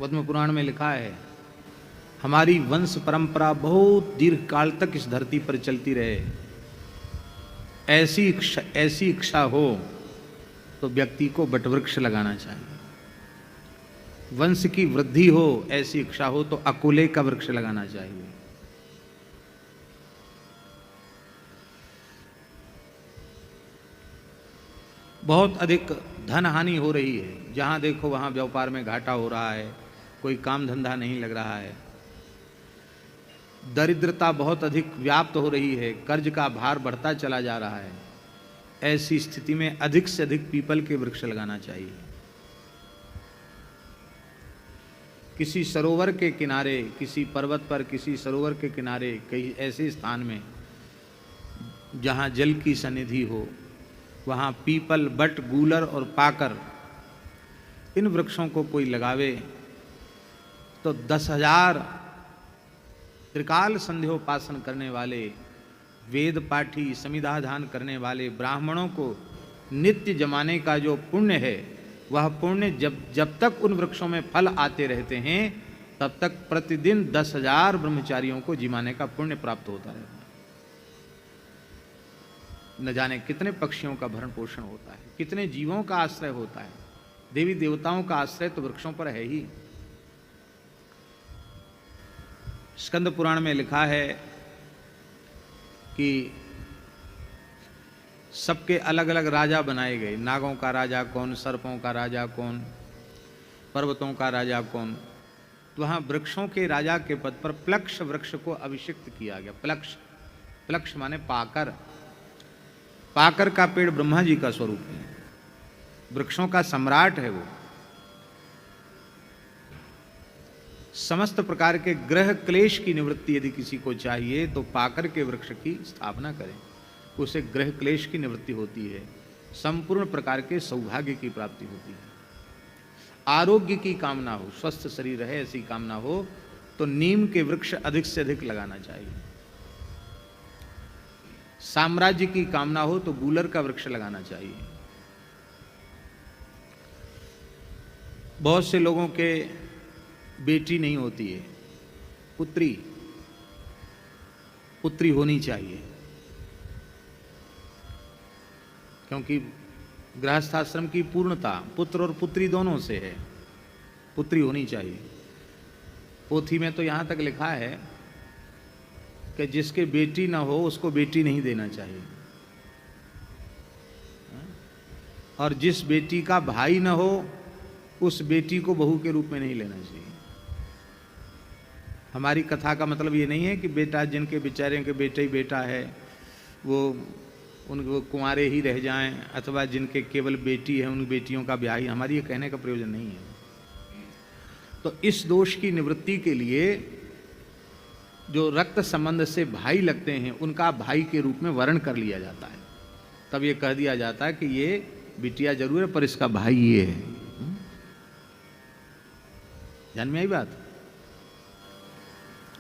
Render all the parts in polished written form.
पद्म पुराण में लिखा है, हमारी वंश परंपरा बहुत दीर्घ काल तक इस धरती पर चलती रहे, ऐसी इच्छा हो तो व्यक्ति को वटवृक्ष लगाना चाहिए। वंश की वृद्धि हो, ऐसी इच्छा हो तो अकोले का वृक्ष लगाना चाहिए। बहुत अधिक धन हानि हो रही है, जहां देखो वहां व्यापार में घाटा हो रहा है, कोई काम धंधा नहीं लग रहा है, दरिद्रता बहुत अधिक व्याप्त हो रही है, कर्ज का भार बढ़ता चला जा रहा है। ऐसी स्थिति में अधिक से अधिक पीपल के वृक्ष लगाना चाहिए। किसी सरोवर के किनारे, किसी पर्वत पर, किसी सरोवर के किनारे, कहीं ऐसे स्थान में जहां जल की सन्निधि हो, वहां पीपल, बट, गूलर और पाकर, इन वृक्षों को कोई लगावे तो 10,000 त्रिकाल संध्योपासन करने वाले, वेद पाठी, समिधाधान करने वाले ब्राह्मणों को नित्य जमाने का जो पुण्य है, वह पुण्य जब तक उन वृक्षों में फल आते रहते हैं, तब तक प्रतिदिन 10,000 ब्रह्मचारियों को जिमाने का पुण्य प्राप्त होता रहता है। न जाने कितने पक्षियों का भरण पोषण होता है, कितने जीवों का आश्रय होता है। देवी देवताओं का आश्रय तो वृक्षों पर है ही। स्कंद पुराण में लिखा है कि सबके अलग अलग राजा बनाए गए। नागों का राजा कौन, सर्पों का राजा कौन, पर्वतों का राजा कौन। तो वहाँ वृक्षों के राजा के पद पर प्लक्ष वृक्ष को अभिषिक्त किया गया। प्लक्ष, प्लक्ष माने पाकर। पाकर का पेड़ ब्रह्मा जी का स्वरूप है, वृक्षों का सम्राट है वो। समस्त प्रकार के ग्रह क्लेश की निवृत्ति यदि किसी को चाहिए तो पाकर के वृक्ष की स्थापना करें, उसे ग्रह क्लेश की निवृत्ति होती है, संपूर्ण प्रकार के सौभाग्य की प्राप्ति होती है। आरोग्य की कामना हो, स्वस्थ शरीर रहे ऐसी कामना हो तो नीम के वृक्ष अधिक से अधिक लगाना चाहिए। साम्राज्य की कामना हो तो गूलर का वृक्ष लगाना चाहिए। बहुत से लोगों के बेटी नहीं होती है, पुत्री होनी चाहिए, क्योंकि गृहस्थाश्रम की पूर्णता पुत्र और पुत्री दोनों से है। पुत्री होनी चाहिए। पोथी में तो यहाँ तक लिखा है कि जिसके बेटी ना हो उसको बेटी नहीं देना चाहिए, और जिस बेटी का भाई ना हो उस बेटी को बहू के रूप में नहीं लेना चाहिए। हमारी कथा का मतलब ये नहीं है कि बेटा, जिनके बेचारे के बेटा ही बेटा है वो उनको कुंवारे ही रह जाएं, अथवा जिनके केवल बेटी है उन बेटियों का ब्याह ही। हमारी ये कहने का प्रयोजन नहीं है। तो इस दोष की निवृत्ति के लिए जो रक्त संबंध से भाई लगते हैं उनका भाई के रूप में वर्ण कर लिया जाता है। तब ये कह दिया जाता है कि ये बिटिया जरूर है पर इसका भाई ये है। ध्यान में आई बात?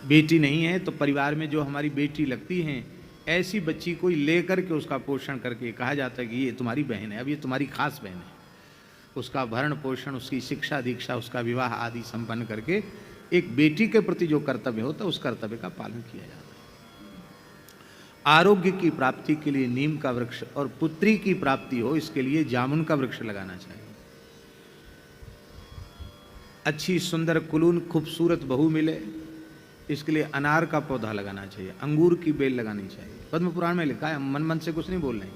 बेटी नहीं है तो परिवार में जो हमारी बेटी लगती हैं, ऐसी बच्ची कोई लेकर के उसका पोषण करके कहा जाता है कि ये तुम्हारी बहन है, अब ये तुम्हारी खास बहन है। उसका भरण पोषण, उसकी शिक्षा दीक्षा, उसका विवाह आदि संपन्न करके एक बेटी के प्रति जो कर्तव्य होता है उस कर्तव्य का पालन किया जाता है। आरोग्य की प्राप्ति के लिए नीम का वृक्ष, और पुत्री की प्राप्ति हो इसके लिए जामुन का वृक्ष लगाना चाहिए। अच्छी सुंदर कुलून खूबसूरत बहू मिले इसके लिए अनार का पौधा लगाना चाहिए, अंगूर की बेल लगानी चाहिए। पद्म पुराण में लिखा है, मन मन से कुछ नहीं बोल रहे हैं,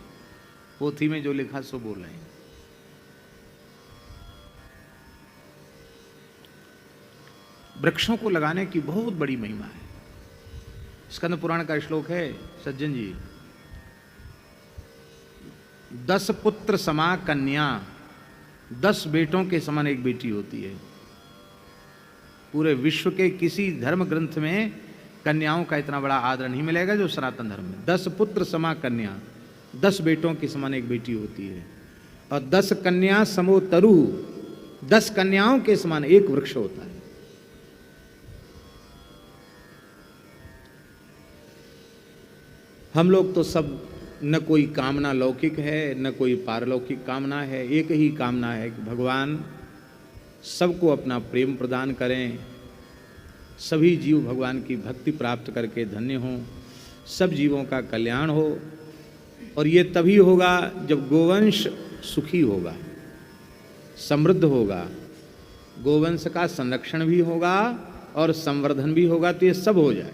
पोथी में जो लिखा सो बोल रहे हैं। वृक्षों को लगाने की बहुत बड़ी महिमा है। स्कंद पुराण का श्लोक है, सज्जन जी, 10 पुत्र समा कन्या, 10 बेटों के समान एक बेटी होती है। पूरे विश्व के किसी धर्म ग्रंथ में कन्याओं का इतना बड़ा आदर नहीं मिलेगा जो सनातन धर्म में। 10 पुत्र समा कन्या, 10 बेटों के समान एक बेटी होती है। और 10 कन्या समो तरु, 10 कन्याओं के समान एक वृक्ष होता है। हम लोग तो सब, न कोई कामना लौकिक है न कोई पारलौकिक कामना है, एक ही कामना है कि भगवान सबको अपना प्रेम प्रदान करें, सभी जीव भगवान की भक्ति प्राप्त करके धन्य हों, सब जीवों का कल्याण हो। और ये तभी होगा जब गोवंश सुखी होगा, समृद्ध होगा, गोवंश का संरक्षण भी होगा और संवर्धन भी होगा, तो ये सब हो जाए।